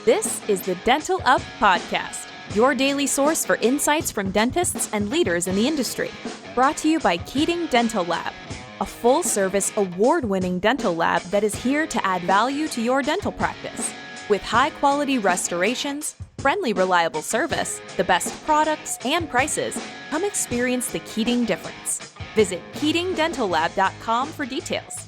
This is the Dental Up Podcast, your daily source for insights from dentists and leaders in the industry. Brought to you by Keating Dental Lab, a full-service, award-winning dental lab that is here to add value to your dental practice. With high-quality restorations, friendly, reliable service, the best products and prices, come experience the Keating difference. Visit KeatingDentalLab.com for details.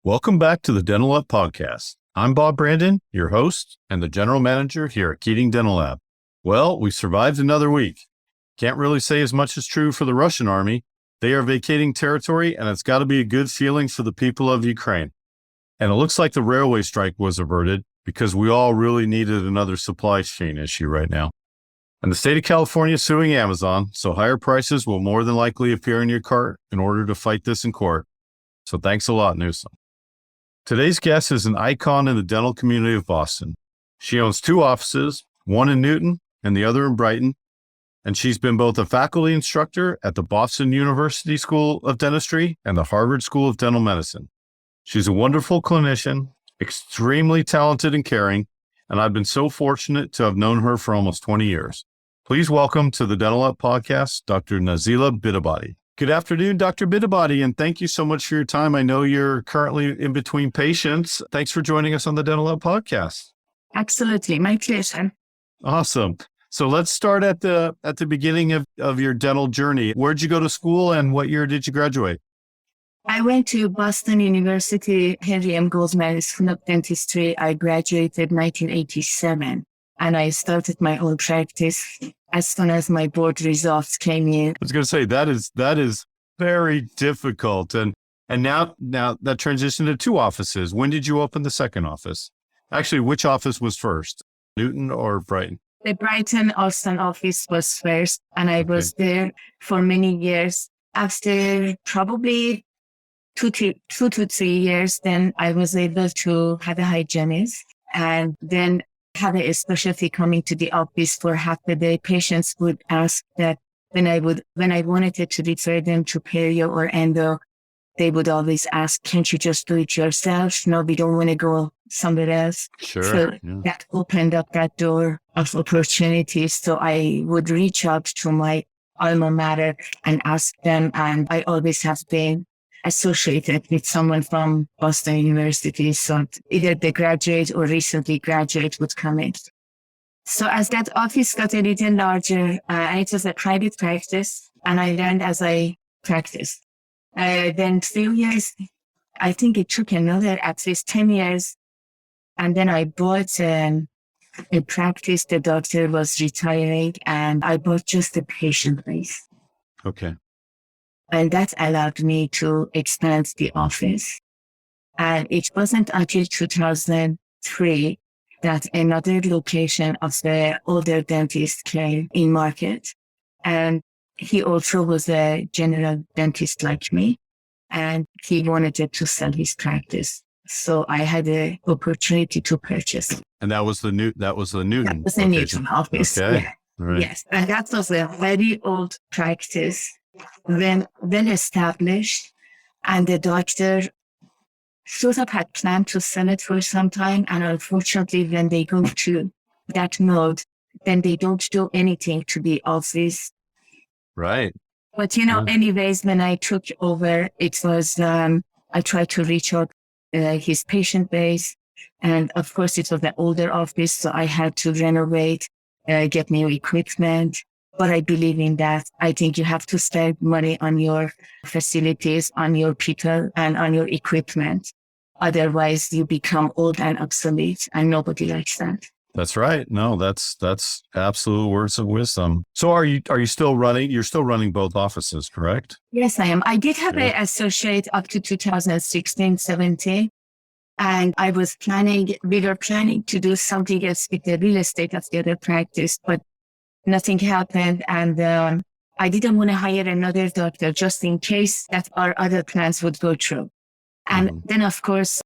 Welcome back to the Dental Up Podcast. I'm Bob Brandon, your host and the general manager here at Keating Dental Lab. Well, we survived another week. Can't really say as much is true for the Russian army. They are vacating territory, and it's got to be a good feeling for the people of Ukraine. And it looks like the railway strike was averted because we all really needed another supply chain issue right now. And the state of California is suing Amazon, so higher prices will more than likely appear in your cart in order to fight this in court. So thanks a lot, Newsom. Today's guest is an icon in the dental community of Boston. She owns two offices, one in Newton and the other in Brighton, and she's been both a faculty instructor at the Boston University School of Dentistry and the Harvard School of Dental Medicine. She's a wonderful clinician, extremely talented and caring, and I've been so fortunate to have known her for almost 20 years. Please welcome to the Dental Up Podcast, Dr. Nazila Bidabadi. Good afternoon, Dr. Bidabadi, and thank you so much for your time. I know you're currently in between patients. Thanks for joining us on the Dental Up Podcast. Absolutely. My pleasure. Awesome. So let's start at the beginning of your dental journey. Where'd you go to school and what year did you graduate? I went to Boston University, Henry M. Goldman School of Dentistry. I graduated 1987, and I started my own practice as soon as my board results came in. I was going to say that is very difficult, and now that transitioned to two offices. When did you open the second office? Actually, which office was first, Newton or Brighton? The Brighton Austin office was first, and I was there for many years. After probably two to 3 years, then I was able to have a hygienist, and then have a specialty coming to the office for half the day. Patients would ask that when I wanted to refer them to perio or endo, they would always ask, can't you just do it yourself? No, we don't want to go somewhere else. Sure. So that opened up that door of opportunities. So I would reach out to my alma mater and ask them. And I always have been associated with someone from Boston University. So either the graduate or recently graduate would come in. So as that office got a little larger, and it was a private practice, and I learned as I practiced. Then 3 years, I think it took another at least 10 years. And then I bought a practice. The doctor was retiring, and I bought just the patient base. Okay. And that allowed me to expand the office. And it wasn't until 2003 that another location of the older dentist came in market. And he also was a general dentist like me. And he wanted to sell his practice. So I had the opportunity to purchase. And that was the Newton. That was the Newton office. Okay. Yeah. Right. Yes. And that was a very old practice. Then established, and the doctor sort of had planned to sell it for some time. And unfortunately, when they go to that mode, then they don't do anything to the office. Right. But, anyways, when I took over, it was, I tried to reach out his patient base. And of course, it was an older office, so I had to renovate, get new equipment. But I believe in that. I think you have to spend money on your facilities, on your people, and on your equipment. Otherwise, you become old and obsolete, and nobody likes that. That's right. No, that's absolute words of wisdom. So are you still running? You're still running both offices, correct? Yes, I am. I did have an associate up to 2016, 17. And we were planning to do something else with the real estate of the other practice, but nothing happened, and I didn't want to hire another doctor just in case that our other plans would go through. And then, of course,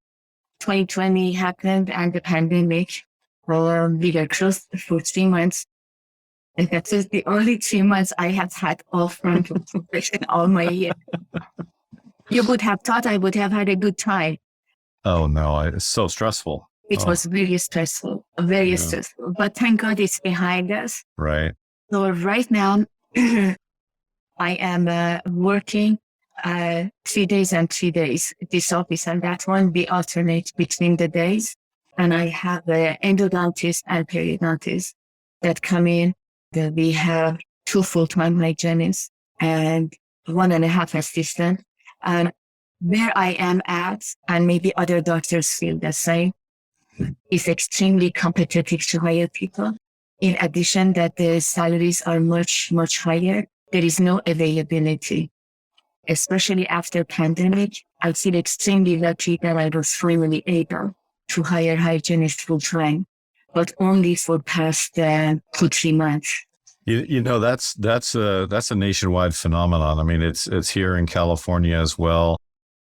2020 happened and the pandemic. We were closed for 3 months. And that was the only 3 months I have had off from the profession all my year. You would have thought I would have had a good time. Oh no, it's so stressful. It Oh, was very yeah. stressful, but thank God it's behind us. Right. So right now, I am working 3 days and 3 days, this office and that one. We alternate between the days. And I have endodontist and periodontist that come in. We have 2 full-time hygienists and 1.5 assistant. And where I am at, and maybe other doctors feel the same, is extremely competitive to hire people. In addition, that the salaries are much, much higher. There is no availability, especially after pandemic. I feel extremely lucky that I was finally able to hire hygienists full time, but only for past 2-3 months. You know, that's a nationwide phenomenon. I mean, it's here in California as well.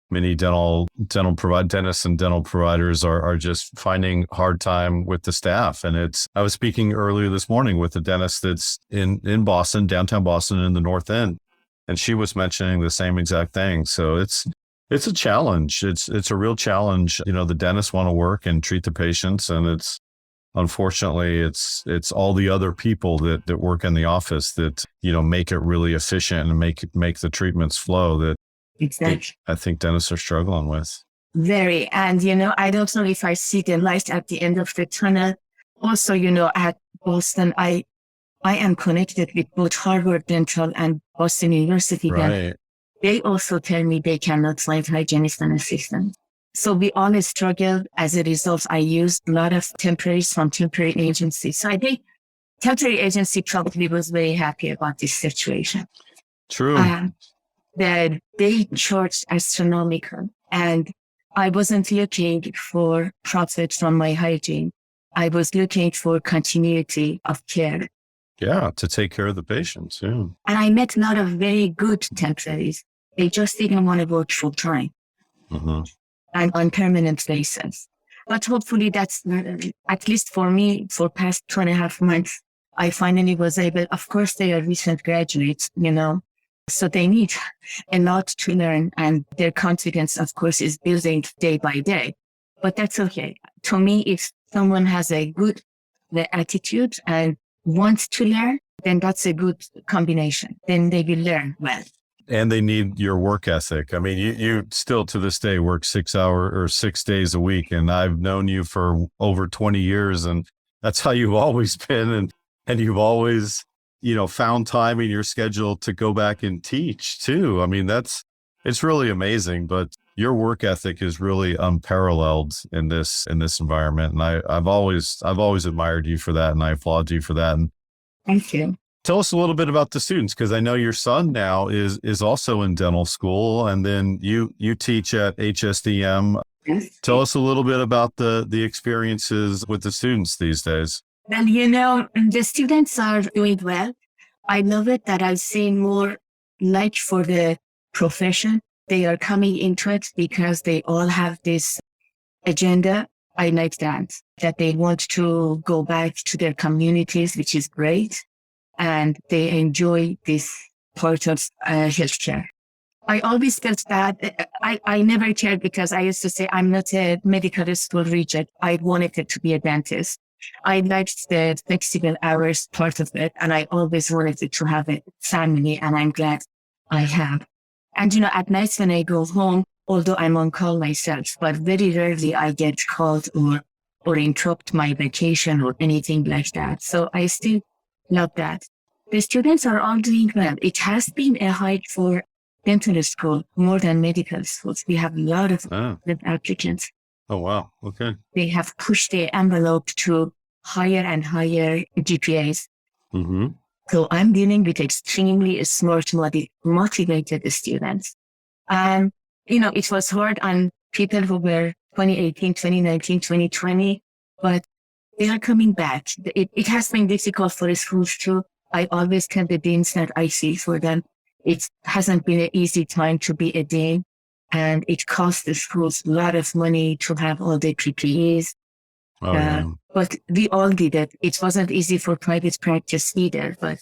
Many dentists and dental providers are just finding hard time with the staff. And I was speaking earlier this morning with a dentist that's in Boston, downtown Boston in the North End. And she was mentioning the same exact thing. So it's a challenge. It's a real challenge. You know, the dentists want to work and treat the patients. And unfortunately, it's all the other people that work in the office that, you know, make it really efficient and make the treatments flow that Exactly. I think dentists are struggling with. Very. And, you know, I don't know if I see the light at the end of the tunnel. Also, you know, at Boston, I am connected with both Harvard Dental and Boston University. Right. They also tell me they cannot find hygienist and assistant. So we all struggle. As a result, I used a lot of temporaries from temporary agencies. So I think temporary agency probably was very happy about this situation. True. That they charged astronomical, and I wasn't looking for profit from my hygiene. I was looking for continuity of care. Yeah, to take care of the patients. Yeah. And I met a lot of very good temporaries. They just didn't want to work full time and on permanent basis. But hopefully that's, at least for me, for past 2.5 months, I finally was able, of course, they are recent graduates, you know, so they need a lot to learn, and their confidence, of course, is building day by day. But that's okay. To me, if someone has a good attitude and wants to learn, then that's a good combination. Then they will learn well. And they need your work ethic. I mean, you still to this day work 6 hours or 6 days a week. And I've known you for over 20 years, and that's how you've always been. And you've always, you know, found time in your schedule to go back and teach too. I mean, it's really amazing, but your work ethic is really unparalleled in this environment. And I've always admired you for that. And I applaud you for that. And thank you. Tell us a little bit about the students, because I know your son now is also in dental school, and then you teach at HSDM. Yes. Tell us a little bit about the experiences with the students these days. Well, you know, the students are doing well. I love it that I've seen more like for the profession. They are coming into it because they all have this agenda. I like that they want to go back to their communities, which is great. And they enjoy this part of healthcare. I always felt bad. I never cared because I used to say I'm not a medical school rigid. I wanted it to be a dentist. I liked the flexible hours part of it, and I always wanted it to have a family, and I'm glad I have. And, you know, at night when I go home, although I'm on call myself, but very rarely I get called or interrupt my vacation or anything like that. So I still love that. The students are all doing well. It has been a hike for dental school more than medical schools. We have a lot of applicants. Oh, wow. Okay. They have pushed the envelope to higher and higher GPAs. Mm-hmm. So I'm dealing with extremely smart, motivated students. And, you know, it was hard on people who were 2018, 2019, 2020, but they are coming back. It has been difficult for schools too. I always tell the deans that I see for them, it hasn't been an easy time to be a dean, and it costs the schools a lot of money to have all the PPEs. But we all did it. It wasn't easy for private practice either, but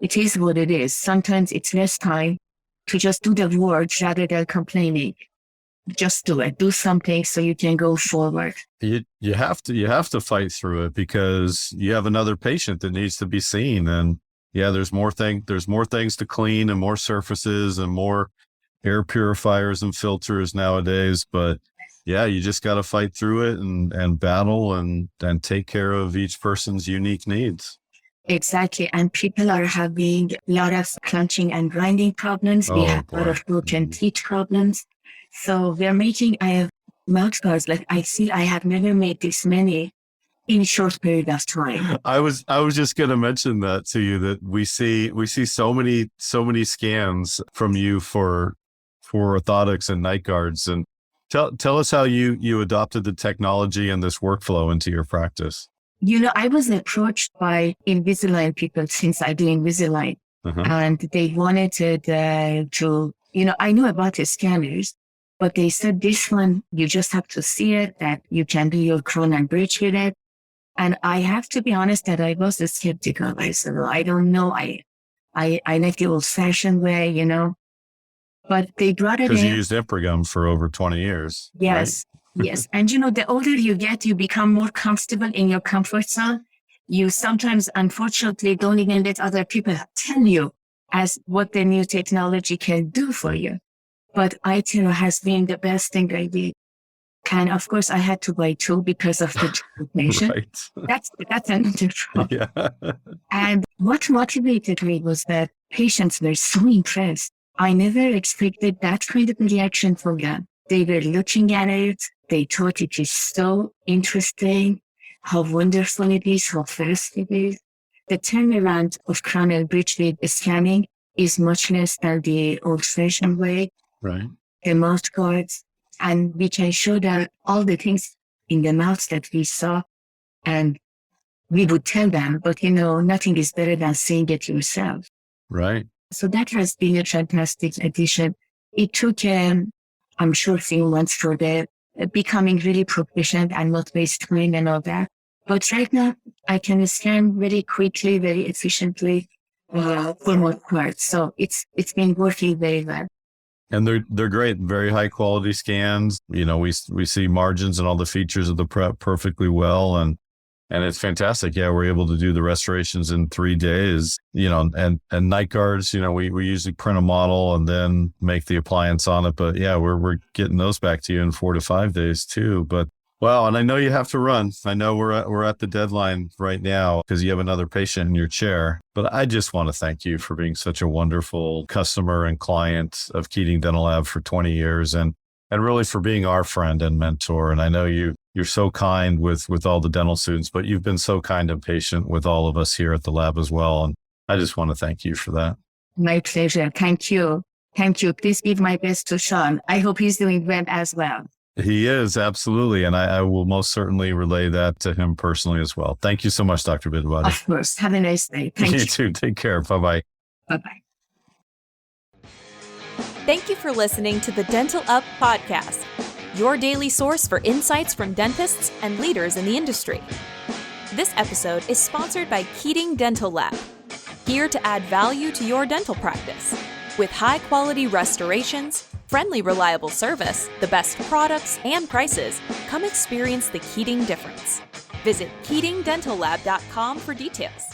it is what it is. Sometimes it's less time to just do the work rather than complaining. just do it. Do something so you can go forward. You have to fight through it because you have another patient that needs to be seen. And yeah, there's more things to clean and more surfaces and more air purifiers and filters nowadays. But yeah, you just got to fight through it and battle and take care of each person's unique needs. Exactly. And people are having a lot of crunching and grinding problems. We have a lot of broken teeth problems. So we're making, I have mouth guards. Like I have never made this many in a short period of time. I was just going to mention that to you, that we see so many scans from you for orthotics and night guards. And tell us how you adopted the technology and this workflow into your practice. I was approached by Invisalign people since I do Invisalign, and they wanted to, I know about the scanners, but they said this one, you just have to see it, that you can do your crown and bridge with it. And I have to be honest that I was skeptical. I said, well, I don't know. I like the old fashioned way, but they brought it in. Because you used Improgum for over 20 years. Yes. Right? Yes. And the older you get, you become more comfortable in your comfort zone. You sometimes, unfortunately, don't even let other people tell you as what the new technology can do for you. But iTero has been the best thing I did. And of course, I had to buy two because of the information. Right. That's another problem. Yeah. And what motivated me was that patients were so impressed. I never expected that kind of reaction from them. They were looking at it. They thought it is so interesting, how wonderful it is, how fast it is. The turnaround of coronal bridge with scanning is much less than the old-fashioned way. Right. The mouth guards, and we can show them all the things in the mouth that we saw, and we would tell them, but nothing is better than seeing it yourself. Right. So that has been a fantastic addition. It took, I'm sure, a few months for the becoming really proficient and not waste time and all that. But right now, I can scan very quickly, very efficiently for most parts. So it's been working very well. And they're great, very high quality scans. We see margins and all the features of the prep perfectly well, and it's fantastic. Yeah, we're able to do the restorations in 3 days. And night guards. We usually print a model and then make the appliance on it. But yeah, we're getting those back to you in 4 to 5 days too. But wow, and I know you have to run. I know we're at the deadline right now because you have another patient in your chair. But I just want to thank you for being such a wonderful customer and client of Keating Dental Lab for 20 years, and really for being our friend and mentor. And I know you're so kind with all the dental students, but you've been so kind and patient with all of us here at the lab as well. And I just want to thank you for that. My pleasure. Thank you. Thank you. Please give my best to Sean. I hope he's doing well as well. He is, absolutely. And I will most certainly relay that to him personally as well. Thank you so much, Dr. Bidabadi. Of course. Have a nice day. Thank you. You too. Take care. Bye-bye. Bye-bye. Thank you for listening to the Dental Up podcast, your daily source for insights from dentists and leaders in the industry. This episode is sponsored by Keating Dental Lab, here to add value to your dental practice. With high-quality restorations, friendly, reliable service, the best products and prices, come experience the Keating difference. Visit KeatingDentalLab.com for details.